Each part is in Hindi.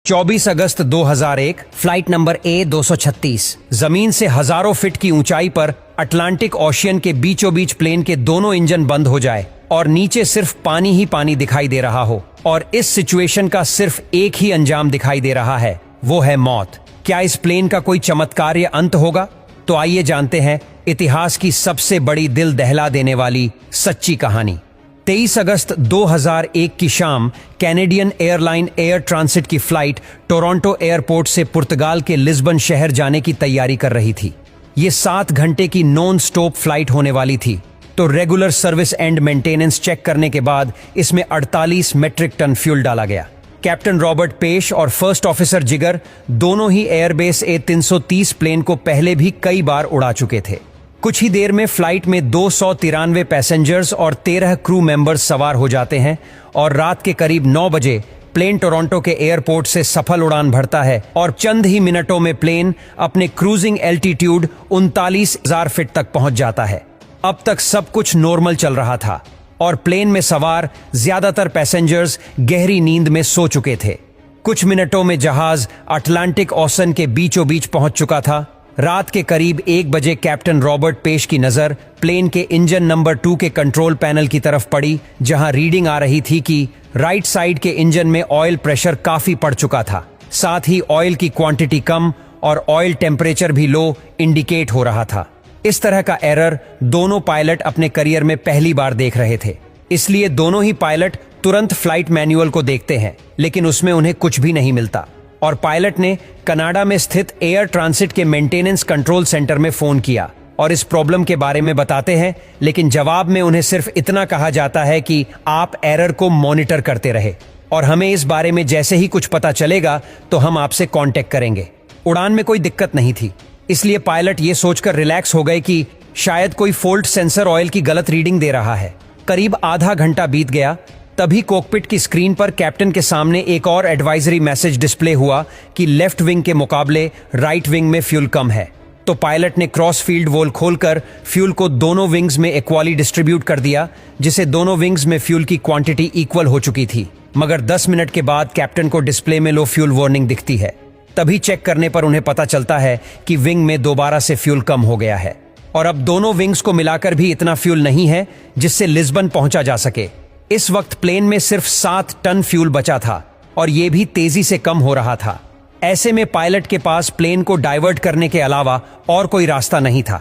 24 अगस्त 2001 फ्लाइट नंबर A236 जमीन से हजारों फीट की ऊंचाई पर अटलांटिक ओशियन के बीचों बीच प्लेन के दोनों इंजन बंद हो जाए और नीचे सिर्फ पानी ही पानी दिखाई दे रहा हो और इस सिचुएशन का सिर्फ एक ही अंजाम दिखाई दे रहा है, वो है मौत। क्या इस प्लेन का कोई चमत्कार्य अंत होगा? तो आइए जानते हैं इतिहास की सबसे बड़ी दिल दहला देने वाली सच्ची कहानी। 23 अगस्त 2001 की शाम कैनेडियन एयरलाइन एयर ट्रांसिट की फ्लाइट टोरंटो एयरपोर्ट से पुर्तगाल के लिस्बन शहर जाने की तैयारी कर रही थी। ये 7 घंटे की नॉन स्टॉप फ्लाइट होने वाली थी, तो regular service and maintenance check करने के बाद इसमें 48 मेट्रिक टन फ्यूल डाला गया। कैप्टन रॉबर्ट पेश और फर्स्ट ऑफिसर जिगर दोनों ही एयरबेस A330 प्लेन को पहले भी कई बार उड़ा चुके थे। कुछ ही देर में फ्लाइट में 293 पैसेंजर्स और 13 क्रू मेंबर्स सवार हो जाते हैं और रात के करीब 9 बजे प्लेन टोरंटो के एयरपोर्ट से सफल उड़ान भरता है और चंद ही मिनटों में प्लेन अपने क्रूजिंग एल्टीट्यूड 39,000 फीट तक पहुंच जाता है। अब तक सब कुछ नॉर्मल चल रहा था और प्लेन में सवार ज्यादातर पैसेंजर्स गहरी नींद में सो चुके थे। कुछ मिनटों में जहाज अटलांटिक ओशन के बीचों बीच पहुंच चुका था। रात के करीब 1 बजे कैप्टन रॉबर्ट पेश की नजर प्लेन के इंजन नंबर 2 के कंट्रोल पैनल की तरफ पड़ी, जहां रीडिंग आ रही थी कि राइट साइड के इंजन में ऑयल प्रेशर काफी पड़ चुका था। साथ ही ऑयल की क्वांटिटी कम और ऑयल टेम्परेचर भी लो इंडिकेट हो रहा था। इस तरह का एरर दोनों पायलट अपने करियर में पहली बार देख रहे थे, इसलिए दोनों ही पायलट तुरंत फ्लाइट मैनुअल को देखते हैं, लेकिन उसमें उन्हें कुछ भी नहीं मिलता और पायलट ने कनाडा में स्थित एयर ट्रांसिट के मेंटेनेंस कंट्रोल सेंटर में फोन किया और इस प्रॉब्लम के बारे में बताते हैं, लेकिन जवाब में उन्हें सिर्फ इतना कहा जाता है कि आप एरर को मॉनिटर करते रहे और हमें इस बारे में जैसे ही कुछ पता चलेगा तो हम आपसे कांटेक्ट करेंगे। उड़ान में कोई दिक्कत नहीं थी, इसलिए पायलट ये सोचकर रिलैक्स हो गए कि शायद कोई फोल्ट सेंसर ऑयल की गलत रीडिंग दे रहा है। करीब आधा घंटा बीत गया, तभी कॉकपिट की स्क्रीन पर कैप्टन के सामने एक और एडवाइजरी मैसेज डिस्प्ले हुआ कि लेफ्ट विंग के मुकाबले राइट विंग में फ्यूल कम है। तो पायलट ने क्रॉस फील्ड वॉल खोलकर फ्यूल को दोनों विंग्स में इक्वली डिस्ट्रीब्यूट कर दिया, जिससे दोनों विंग्स में फ्यूल की क्वांटिटी इक्वल हो चुकी थी। मगर 10 मिनट के बाद कैप्टन को डिस्प्ले में लो फ्यूल वार्निंग दिखती है। तभी चेक करने पर उन्हें पता चलता है कि विंग में दोबारा से फ्यूल कम हो गया है और अब दोनों विंग्स को मिलाकर भी इतना फ्यूल नहीं है जिससे लिस्बन पहुंचा जा सके। इस वक्त प्लेन में सिर्फ 7 टन फ्यूल बचा था और यह भी तेजी से कम हो रहा था। ऐसे में पायलट के पास प्लेन को डाइवर्ट करने के अलावा और कोई रास्ता नहीं था।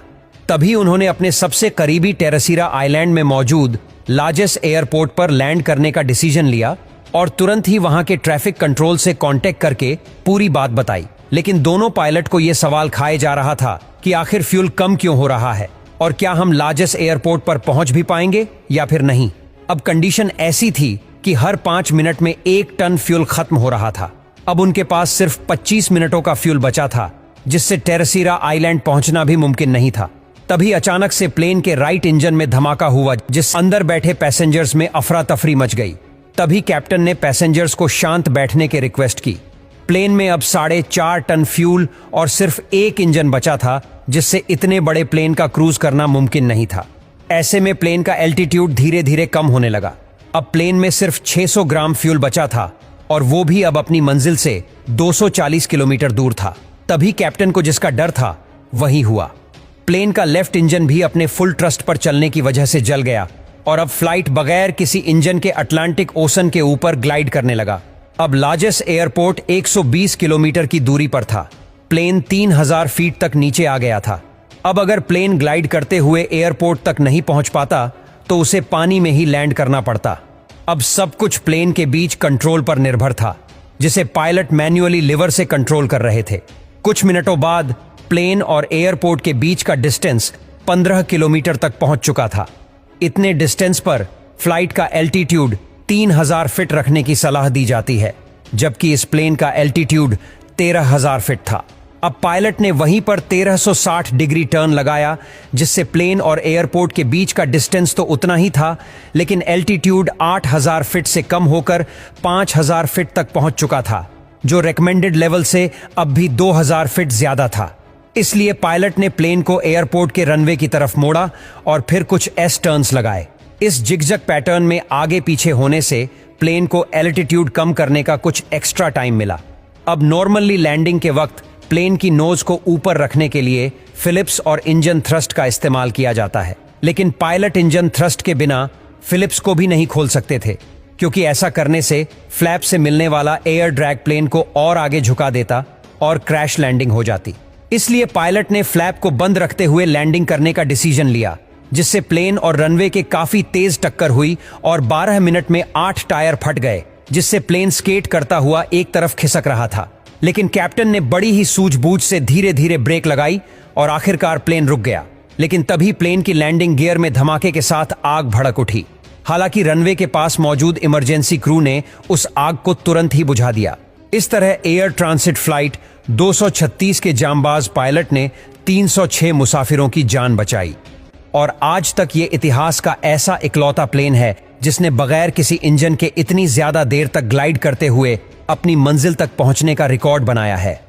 तभी उन्होंने अपने सबसे करीबी टेरेसीरा आइलैंड में मौजूद लार्जेस एयरपोर्ट पर लैंड करने का डिसीजन लिया और तुरंत ही वहां के ट्रैफिक कंट्रोल से कांटेक्ट करके पूरी बात बताई। लेकिन दोनों पायलट को यह सवाल खाए जा रहा था कि आखिर फ्यूल कम क्यों हो रहा है और क्या हम लार्जेस एयरपोर्ट पर पहुंच भी पाएंगे या फिर नहीं। अब कंडीशन ऐसी थी कि हर 5 मिनट में 1 टन फ्यूल खत्म हो रहा था। अब उनके पास सिर्फ 25 मिनटों का फ्यूल बचा था, जिससे टेरेसीरा आइलैंड पहुंचना भी मुमकिन नहीं था। तभी अचानक से प्लेन के राइट इंजन में धमाका हुआ, जिस अंदर बैठे पैसेंजर्स में अफरा तफरी मच गई। तभी कैप्टन ने पैसेंजर्स को शांत बैठने की रिक्वेस्ट की। प्लेन में अब 4.5 टन फ्यूल और सिर्फ 1 इंजन बचा था, जिससे इतने बड़े प्लेन का क्रूज करना मुमकिन नहीं था। ऐसे में प्लेन का एल्टीट्यूड धीरे धीरे कम होने लगा। अब प्लेन में सिर्फ 600 ग्राम फ्यूल बचा था और वो भी अब अपनी मंजिल से 240 किलोमीटर दूर था। तभी कैप्टन को जिसका डर था वही हुआ। प्लेन का लेफ्ट इंजन भी अपने फुल ट्रस्ट पर चलने की वजह से जल गया और अब फ्लाइट बगैर किसी इंजन के अटलांटिक ओशन के ऊपर ग्लाइड करने लगा। अब लार्जेस्ट एयरपोर्ट 120 किलोमीटर की दूरी पर था। प्लेन 3000 फीट तक नीचे आ गया था। अब अगर प्लेन ग्लाइड करते हुए एयरपोर्ट तक नहीं पहुंच पाता तो उसे पानी में ही लैंड करना पड़ता। अब सब कुछ प्लेन के बीच कंट्रोल पर निर्भर था, जिसे पायलट मैन्युअली लिवर से कंट्रोल कर रहे थे। कुछ मिनटों बाद प्लेन और एयरपोर्ट के बीच का डिस्टेंस 15 किलोमीटर तक पहुंच चुका था। इतने डिस्टेंस पर फ्लाइट का एल्टीट्यूड 3000 फीट रखने की सलाह दी जाती है, जबकि इस प्लेन का एल्टीट्यूड 13,000 फीट था। अब पायलट ने वहीं पर 1360 डिग्री टर्न लगाया, जिससे प्लेन और एयरपोर्ट के बीच का डिस्टेंस तो उतना ही था, लेकिन एल्टीट्यूड 8000 फीट से कम होकर 5000 फीट तक पहुंच चुका था, जो रेकमेंडेड लेवल से अब भी 2000 फीट ज्यादा था। इसलिए पायलट ने प्लेन को एयरपोर्ट के रनवे की तरफ मोड़ा और फिर कुछ एस टर्न्स लगाए। इस जिगजग पैटर्न में आगे पीछे होने से प्लेन को एल्टीट्यूड कम करने का कुछ एक्स्ट्रा टाइम मिला। अब नॉर्मली लैंडिंग के वक्त प्लेन की नोज को ऊपर रखने के लिए फिलिप्स और इंजन थ्रस्ट का इस्तेमाल किया जाता है, लेकिन पायलट इंजन थ्रस्ट के बिना फिलिप्स को भी नहीं खोल सकते थे, क्योंकि ऐसा करने से फ्लैप से मिलने वाला एयर ड्रैग प्लेन को और आगे झुका देता और क्रैश लैंडिंग हो जाती। इसलिए पायलट ने फ्लैप को बंद रखते हुए लैंडिंग करने का डिसीजन लिया, जिससे प्लेन और रनवे के काफी तेज टक्कर हुई और 12 मिनट में 8 टायर फट गए, जिससे प्लेन स्केट करता हुआ एक तरफ खिसक रहा था। लेकिन कैप्टन ने बड़ी ही सूझबूझ से धीरे धीरे ब्रेक लगाई और आखिरकार प्लेन रुक गया। लेकिन तभी प्लेन की लैंडिंग गियर में धमाके के साथ आग भड़क उठी। हालांकि रनवे के पास मौजूद इमरजेंसी क्रू ने उस आग को तुरंत ही बुझा दिया। इस तरह एयर ट्रांसिट फ्लाइट 236 के जांबाज पायलट ने 306 मुसाफिरों की जान बचाई और आज तक ये इतिहास का ऐसा इकलौता प्लेन है जिसने बगैर किसी इंजन के इतनी ज्यादा देर तक ग्लाइड करते हुए अपनी मंजिल तक पहुंचने का रिकॉर्ड बनाया है।